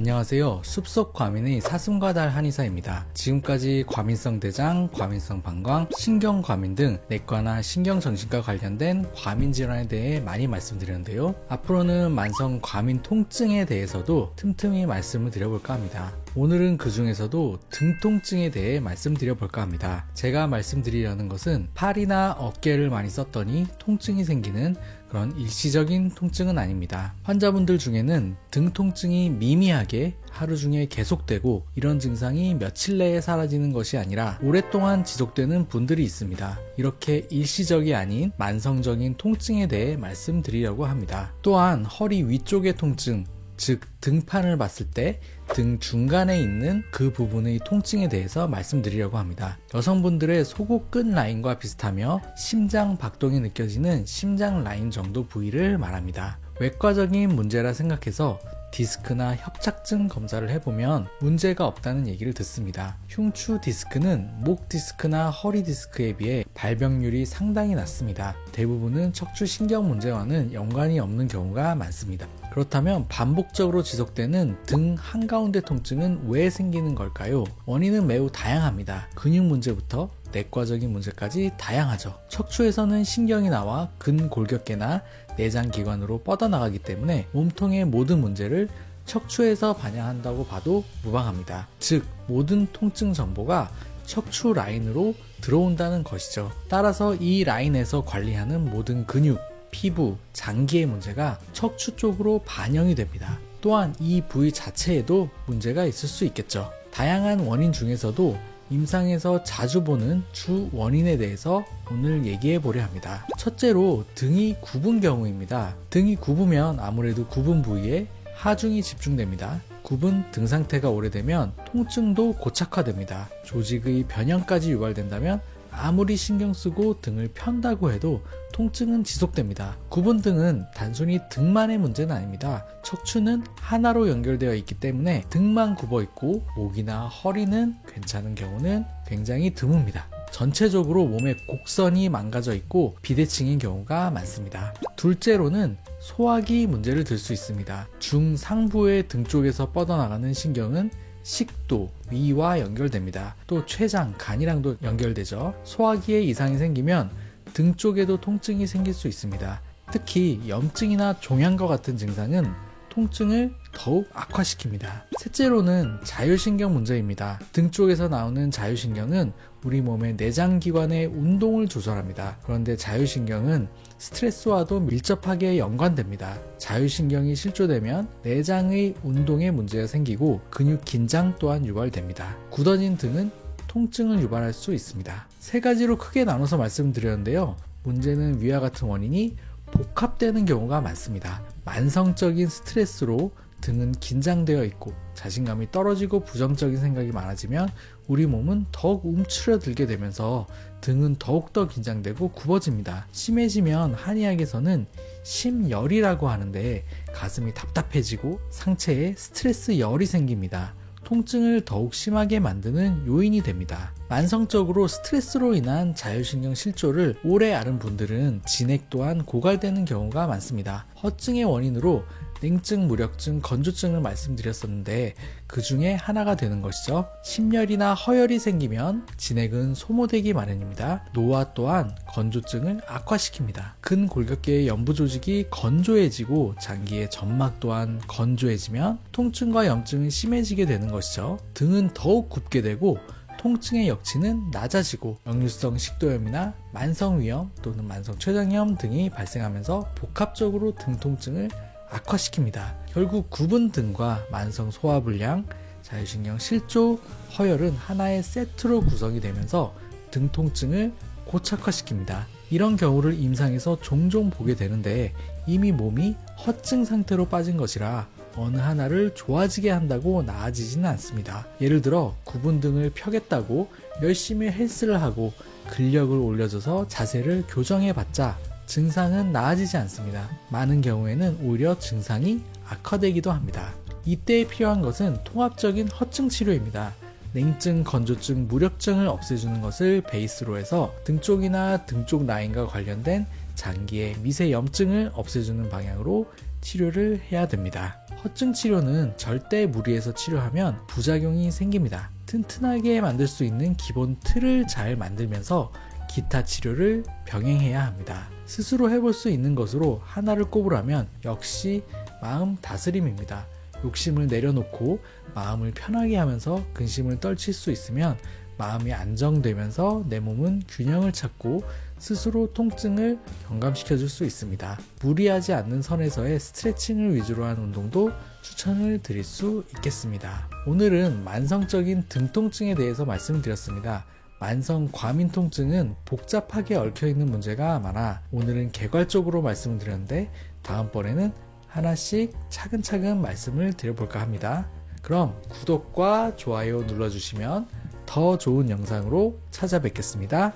안녕하세요. 숲속 과민의 사슴과달 한의사입니다. 지금까지 과민성 대장, 과민성 방광, 신경과민 등 내과나 신경정신과 관련된 과민 질환에 대해 많이 말씀드렸는데요. 앞으로는 만성 과민 통증에 대해서도 틈틈이 말씀을 드려볼까 합니다. 오늘은 그 중에서도 등 통증에 대해 말씀드려볼까 합니다. 제가 말씀드리려는 것은 팔이나 어깨를 많이 썼더니 통증이 생기는 그런 일시적인 통증은 아닙니다. 환자분들 중에는 등 통증이 미미하게 하루 중에 계속되고 이런 증상이 며칠 내에 사라지는 것이 아니라 오랫동안 지속되는 분들이 있습니다. 이렇게 일시적이 아닌 만성적인 통증에 대해 말씀드리려고 합니다. 또한 허리 위쪽의 통증, 즉 등판을 봤을 때 등 중간에 있는 그 부분의 통증에 대해서 말씀드리려고 합니다. 여성분들의 속옷 끝 라인과 비슷하며 심장 박동이 느껴지는 심장 라인 정도 부위를 말합니다. 외과적인 문제라 생각해서 디스크나 협착증 검사를 해보면 문제가 없다는 얘기를 듣습니다. 흉추 디스크는 목 디스크나 허리 디스크에 비해 발병률이 상당히 낮습니다. 대부분은 척추 신경 문제와는 연관이 없는 경우가 많습니다. 그렇다면 반복적으로 지속되는 등 한가운데 통증은 왜 생기는 걸까요? 원인은 매우 다양합니다. 근육 문제부터 내과적인 문제까지 다양하죠. 척추에서는 신경이 나와 근골격계나 내장기관으로 뻗어나가기 때문에 몸통의 모든 문제를 척추에서 반영한다고 봐도 무방합니다. 즉 모든 통증 정보가 척추 라인으로 들어온다는 것이죠. 따라서 이 라인에서 관리하는 모든 근육, 피부, 장기의 문제가 척추 쪽으로 반영이 됩니다. 또한 이 부위 자체에도 문제가 있을 수 있겠죠. 다양한 원인 중에서도 임상에서 자주 보는 주 원인에 대해서 오늘 얘기해 보려 합니다. 첫째로 등이 굽은 경우입니다. 등이 굽으면 아무래도 굽은 부위에 하중이 집중됩니다. 굽은 등 상태가 오래되면 통증도 고착화됩니다. 조직의 변형까지 유발된다면 아무리 신경 쓰고 등을 편다고 해도 통증은 지속됩니다. 굽은 등은 단순히 등만의 문제는 아닙니다. 척추는 하나로 연결되어 있기 때문에 등만 굽어 있고 목이나 허리는 괜찮은 경우는 굉장히 드뭅니다. 전체적으로 몸의 곡선이 망가져 있고 비대칭인 경우가 많습니다. 둘째로는 소화기 문제를 들 수 있습니다. 중상부의 등 쪽에서 뻗어나가는 신경은 식도, 위와 연결됩니다. 또 췌장, 간이랑도 연결되죠. 소화기에 이상이 생기면 등 쪽에도 통증이 생길 수 있습니다. 특히 염증이나 종양과 같은 증상은 통증을 더욱 악화시킵니다. 셋째로는 자율신경 문제입니다. 등 쪽에서 나오는 자율신경은 우리 몸의 내장기관의 운동을 조절합니다. 그런데 자율신경은 스트레스와도 밀접하게 연관됩니다. 자율신경이 실조되면 내장의 운동에 문제가 생기고 근육 긴장 또한 유발됩니다. 굳어진 등은 통증을 유발할 수 있습니다. 세 가지로 크게 나눠서 말씀드렸는데요. 문제는 위와 같은 원인이 복합되는 경우가 많습니다. 만성적인 스트레스로 등은 긴장되어 있고 자신감이 떨어지고 부정적인 생각이 많아지면 우리 몸은 더욱 움츠러들게 되면서 등은 더욱더 긴장되고 굽어집니다. 심해지면 한의학에서는 심열이라고 하는데 가슴이 답답해지고 상체에 스트레스 열이 생깁니다. 통증을 더욱 심하게 만드는 요인이 됩니다. 만성적으로 스트레스로 인한 자율신경 실조를 오래 앓은 분들은 진액 또한 고갈되는 경우가 많습니다. 허증의 원인으로 냉증, 무력증, 건조증을 말씀드렸었는데 그 중에 하나가 되는 것이죠. 심열이나 허열이 생기면 진액은 소모되기 마련입니다. 노화 또한 건조증을 악화시킵니다. 근골격계의 연부 조직이 건조해지고 장기의 점막 또한 건조해지면 통증과 염증은 심해지게 되는 것이죠. 등은 더욱 굽게 되고 통증의 역치는 낮아지고 역류성 식도염이나 만성위염 또는 만성췌장염 등이 발생하면서 복합적으로 등 통증을 악화시킵니다. 결국 굽은 등과 만성 소화불량, 자율신경 실조, 허열은 하나의 세트로 구성이 되면서 등 통증을 고착화시킵니다. 이런 경우를 임상에서 종종 보게 되는데 이미 몸이 허증 상태로 빠진 것이라 어느 하나를 좋아지게 한다고 나아지지는 않습니다. 예를 들어 굽은 등을 펴겠다고 열심히 헬스를 하고 근력을 올려줘서 자세를 교정해봤자 증상은 나아지지 않습니다. 많은 경우에는 오히려 증상이 악화되기도 합니다. 이때 필요한 것은 통합적인 허증 치료입니다. 냉증, 건조증, 무력증을 없애주는 것을 베이스로 해서 등 쪽이나 등 쪽 라인과 관련된 장기의 미세 염증을 없애주는 방향으로 치료를 해야 됩니다. 허증 치료는 절대 무리해서 치료하면 부작용이 생깁니다. 튼튼하게 만들 수 있는 기본 틀을 잘 만들면서 기타 치료를 병행해야 합니다. 스스로 해볼 수 있는 것으로 하나를 꼽으라면 역시 마음 다스림입니다. 욕심을 내려놓고 마음을 편하게 하면서 근심을 떨칠 수 있으면 마음이 안정되면서 내 몸은 균형을 찾고 스스로 통증을 경감시켜 줄 수 있습니다. 무리하지 않는 선에서의 스트레칭을 위주로 한 운동도 추천을 드릴 수 있겠습니다. 오늘은 만성적인 등 통증에 대해서 말씀드렸습니다. 만성 과민 통증은 복잡하게 얽혀있는 문제가 많아 오늘은 개괄적으로 말씀드렸는데 다음번에는 하나씩 차근차근 말씀을 드려볼까 합니다. 그럼 구독과 좋아요 눌러주시면 더 좋은 영상으로 찾아뵙겠습니다.